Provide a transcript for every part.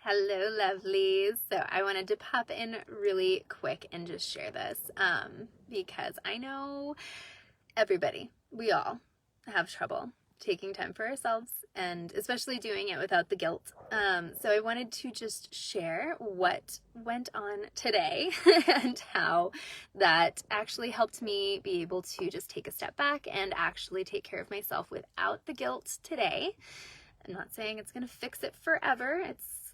Hello, lovelies. So I wanted to pop in really quick and just share this because I know everybody, we all have trouble taking time for ourselves and especially doing it without the guilt. So I wanted to just share what went on today and how that actually helped me be able to just take a step back and actually take care of myself without the guilt today. I'm not saying it's going to fix it forever.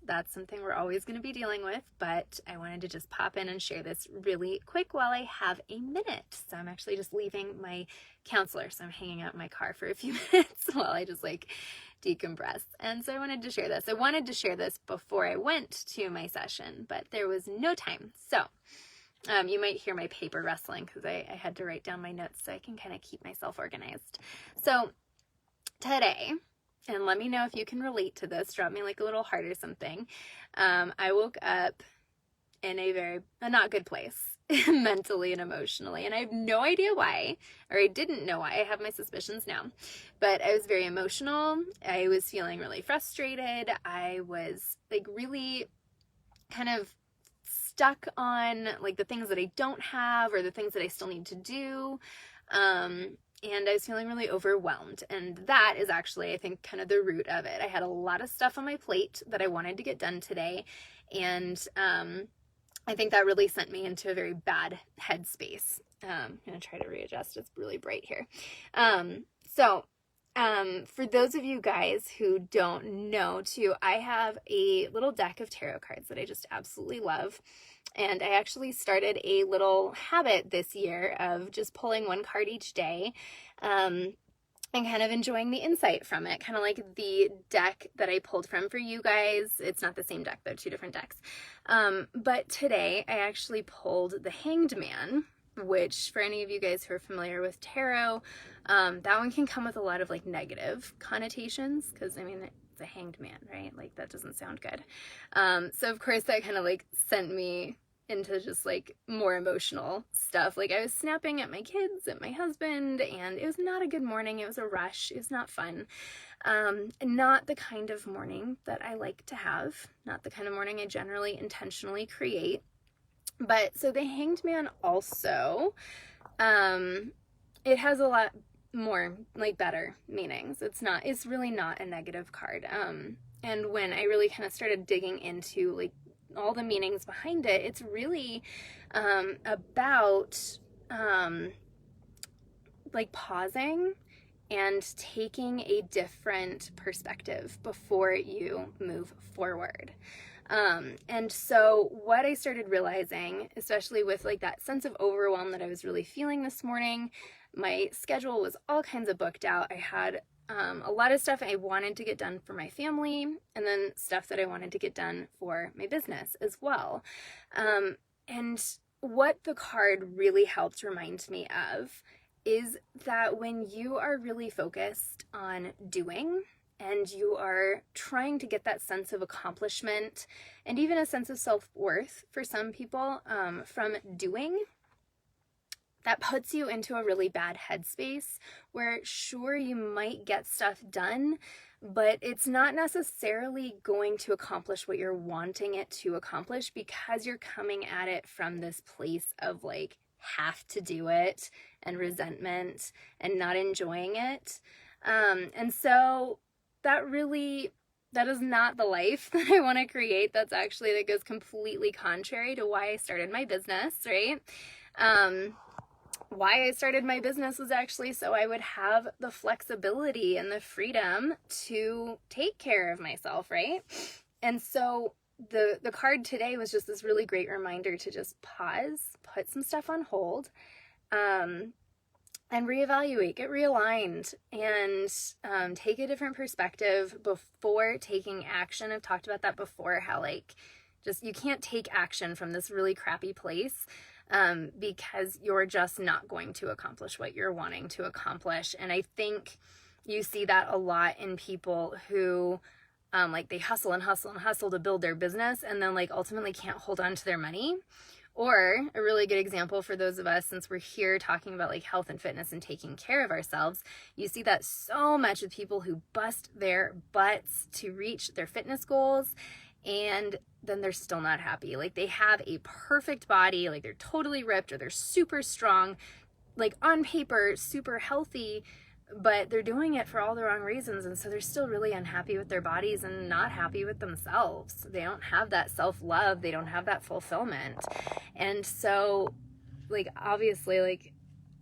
That's something we're always going to be dealing with, but I wanted to just pop in and share this really quick while I have a minute. So I'm actually just leaving my counselor, so I'm hanging out in my car for a few minutes while I just decompress. And so I wanted to share this. I wanted to share this before I went to my session, but there was no time. So you might hear my paper rustling because I had to write down my notes so I can kind of keep myself organized. So today, and let me know if you can relate to this, drop me a little heart or something. I woke up in a not good place mentally and emotionally, and I have no idea why, or I didn't know why. I have my suspicions now, but I was very emotional. I was feeling really frustrated. I was really kind of stuck on the things that I don't have or the things that I still need to do. And I was feeling really overwhelmed. And that is actually, I think, kind of the root of it. I had a lot of stuff on my plate that I wanted to get done today. And I think that really sent me into a very bad headspace. I'm going to try to readjust. It's really bright here. For those of you guys who don't know too, I have a little deck of tarot cards that I just absolutely love. And I actually started a little habit this year of just pulling one card each day and kind of enjoying the insight from it. Kind of like the deck that I pulled from for you guys. It's not the same deck, they're two different decks. But today I actually pulled the Hanged Man, which for any of you guys who are familiar with tarot, that one can come with a lot of negative connotations because it's a hanged man, right? That doesn't sound good. So of course that kind of sent me into just more emotional stuff. I was snapping at my kids, at my husband, and it was not a good morning. It was a rush. It was not fun. Not the kind of morning that I like to have, not the kind of morning I generally intentionally create. But so the Hanged Man also, it has a lot more better meanings. It's really not a negative card. And when I really kind of started digging into all the meanings behind it, it's really about pausing and taking a different perspective before you move forward. And so what I started realizing, especially with that sense of overwhelm that I was really feeling this morning, my schedule was all kinds of booked out. I had a lot of stuff I wanted to get done for my family, and then stuff that I wanted to get done for my business as well. And what the card really helped remind me of is that when you are really focused on doing, and you are trying to get that sense of accomplishment and even a sense of self-worth for some people from doing, that puts you into a really bad headspace where sure, you might get stuff done, but it's not necessarily going to accomplish what you're wanting it to accomplish because you're coming at it from this place of have to do it and resentment and not enjoying it. And so that is not the life that I want to create. That goes completely contrary to why I started my business, right? Why I started my business was actually so I would have the flexibility and the freedom to take care of myself, right? And so the card today was just this really great reminder to just pause, put some stuff on hold, and reevaluate, get realigned, and take a different perspective before taking action. I've talked about that before, how you can't take action from this really crappy place because you're just not going to accomplish what you're wanting to accomplish. And I think you see that a lot in people who they hustle and hustle and hustle to build their business and then ultimately can't hold on to their money. Or a really good example for those of us, since we're here talking about health and fitness and taking care of ourselves, you see that so much with people who bust their butts to reach their fitness goals and then they're still not happy. Like they have a perfect body, like they're totally ripped or they're super strong, like on paper, super healthy, but they're doing it for all the wrong reasons. And so they're still really unhappy with their bodies and not happy with themselves. They don't have that self-love. They don't have that fulfillment. And so, like, obviously, like,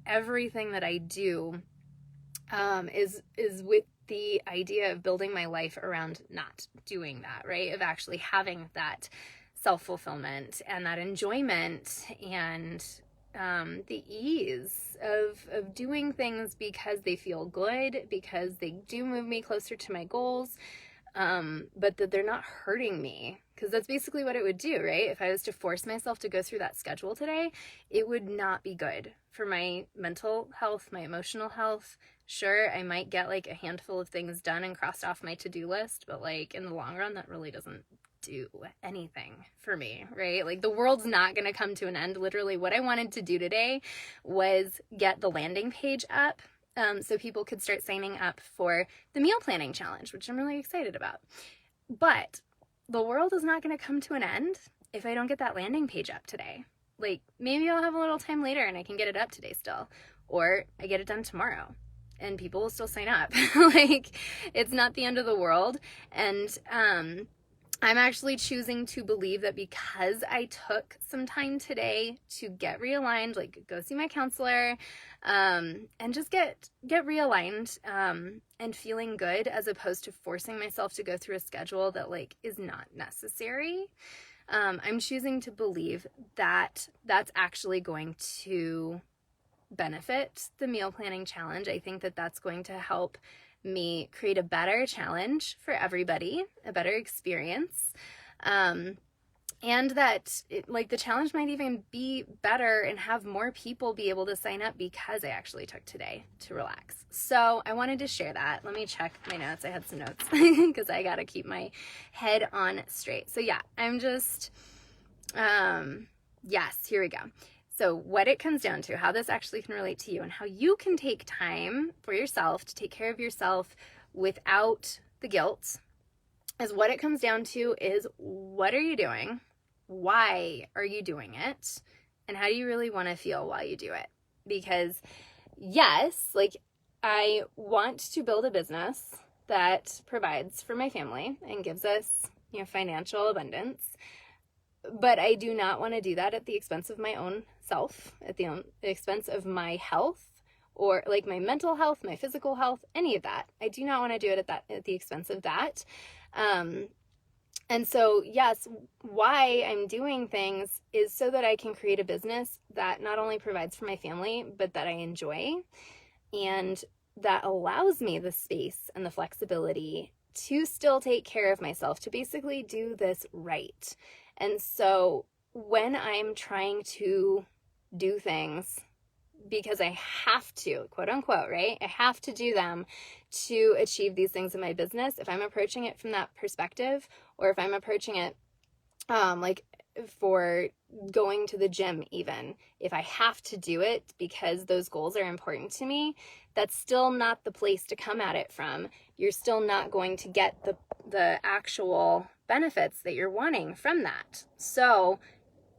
everything that I do is with the idea of building my life around not doing that, right? Of actually having that self-fulfillment and that enjoyment and the ease of doing things because they feel good, because they do move me closer to my goals, but that they're not hurting me. Because that's basically what it would do, right? If I was to force myself to go through that schedule today, it would not be good for my mental health, my emotional health. Sure, I might get like a handful of things done and crossed off my to-do list, but like in the long run, that really doesn't do anything for me, right? Like the world's not going to come to an end. Literally, what I wanted to do today was get the landing page up so people could start signing up for the meal planning challenge, which I'm really excited about. But the world is not going to come to an end if I don't get that landing page up today. Like maybe I'll have a little time later and I can get it up today still, or I get it done tomorrow and people will still sign up. Like it's not the end of the world. And I'm actually choosing to believe that because I took some time today to get realigned, like go see my counselor, and just get realigned, and feeling good, as opposed to forcing myself to go through a schedule that like is not necessary. I'm choosing to believe that that's actually going to benefit the meal planning challenge. I think that that's going to help me create a better challenge for everybody, a better experience, and that like the challenge might even be better and have more people be able to sign up because I actually took today to relax. So I wanted to share that. Let me check my notes. I had some notes because I got to keep my head on straight. So yeah, I'm just, yes, here we go. So what it comes down to, how this actually can relate to you and how you can take time for yourself to take care of yourself without the guilt, is what it comes down to is, what are you doing? Why are you doing it? And how do you really want to feel while you do it? Because yes, like I want to build a business that provides for my family and gives us, financial abundance. But I do not want to do that at the expense of my own self, at the expense of my health, or like my mental health, my physical health, any of that. I do not want to do it at the expense of that. And so, yes, why I'm doing things is so that I can create a business that not only provides for my family, but that I enjoy, and that allows me the space and the flexibility to still take care of myself, to basically do this right. And so when I'm trying to do things because I have to, quote unquote, right? I have to do them to achieve these things in my business. If I'm approaching it from that perspective, or if I'm approaching it like for going to the gym, even if I have to do it because those goals are important to me, that's still not the place to come at it from. You're still not going to get the actual benefits that you're wanting from that. So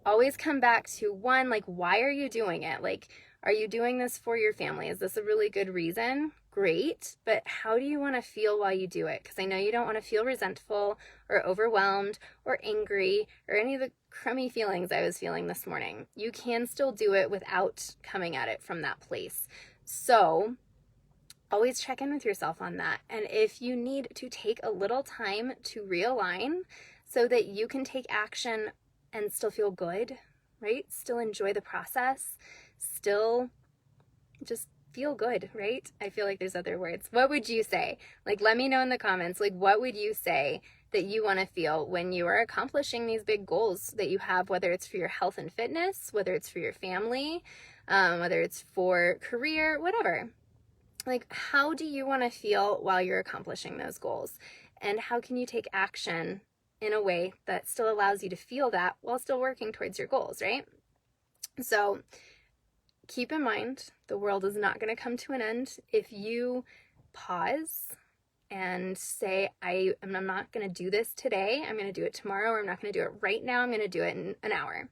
always come back to one, like, why are you doing it? Like, are you doing this for your family? Is this a really good reason? Great. But how do you want to feel while you do it? Because I know you don't want to feel resentful or overwhelmed or angry or any of the crummy feelings I was feeling this morning. You can still do it without coming at it from that place. So always check in with yourself on that. And if you need to take a little time to realign so that you can take action and still feel good, right? Still enjoy the process, still just feel good, right? I feel like there's other words. What would you say? Like, let me know in the comments, like, what would you say that you want to feel when you are accomplishing these big goals that you have, whether it's for your health and fitness, whether it's for your family, whether it's for career, whatever. Like, how do you want to feel while you're accomplishing those goals? And how can you take action in a way that still allows you to feel that while still working towards your goals, right? So keep in mind, the world is not going to come to an end if you pause and say, I'm not going to do this today. I'm going to do it tomorrow, or I'm not going to do it right now. I'm going to do it in an hour.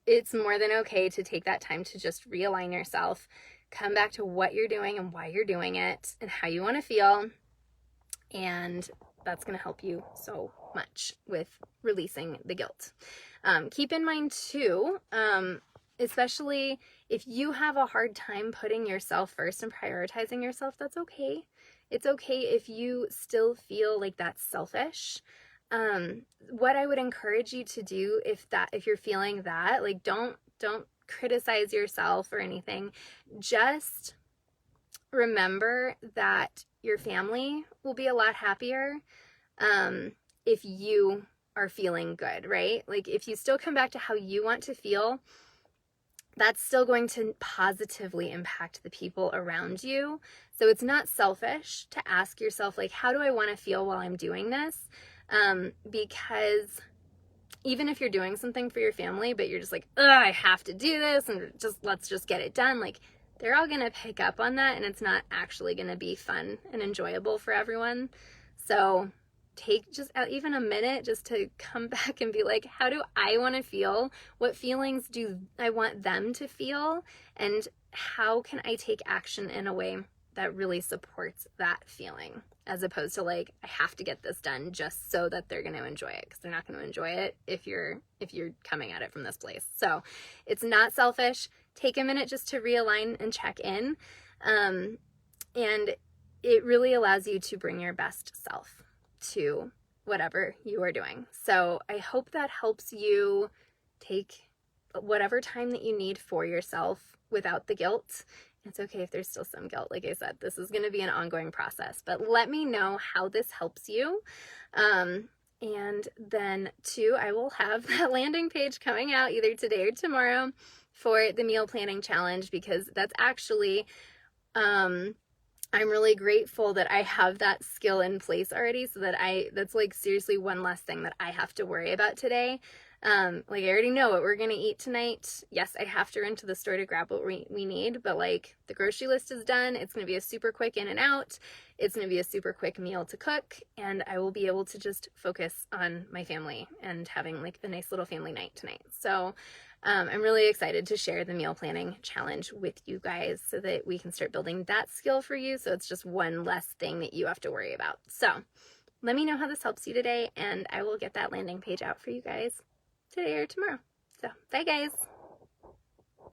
It's more than okay to take that time to just realign yourself, come back to what you're doing and why you're doing it and how you want to feel. And that's going to help you so much with releasing the guilt. Keep in mind too, especially if you have a hard time putting yourself first and prioritizing yourself, that's okay. It's okay if you still feel like that's selfish. What I would encourage you to do if you're feeling that, like, don't criticize yourself or anything. Just remember that your family will be a lot happier if you are feeling good, right? Like, if you still come back to how you want to feel, that's still going to positively impact the people around you. So it's not selfish to ask yourself, like, how do I want to feel while I'm doing this? Because even if you're doing something for your family, but you're just like, I have to do this and let's just get it done. Like, they're all going to pick up on that, and it's not actually going to be fun and enjoyable for everyone. So take just even a minute just to come back and be like, how do I want to feel? What feelings do I want them to feel? And how can I take action in a way that really supports that feeling, as opposed to like, I have to get this done just so that they're going to enjoy it, because they're not going to enjoy it if you're coming at it from this place. So it's not selfish. Take a minute just to realign and check in. And it really allows you to bring your best self to whatever you are doing. So I hope that helps you take whatever time that you need for yourself without the guilt. It's okay if there's still some guilt. Like I said, this is going to be an ongoing process, but let me know how this helps you. And then too, I will have that landing page coming out either today or tomorrow for the meal planning challenge, because that's actually, I'm really grateful that I have that skill in place already, so that that's like seriously one less thing that I have to worry about today. Like, I already know what we're going to eat tonight. Yes, I have to run to the store to grab what we need, but like, the grocery list is done. It's going to be a super quick in and out. It's going to be a super quick meal to cook, and I will be able to just focus on my family and having like a nice little family night tonight. So, I'm really excited to share the meal planning challenge with you guys so that we can start building that skill for you. So it's just one less thing that you have to worry about. So let me know how this helps you today, and I will get that landing page out for you guys today or tomorrow. So bye guys.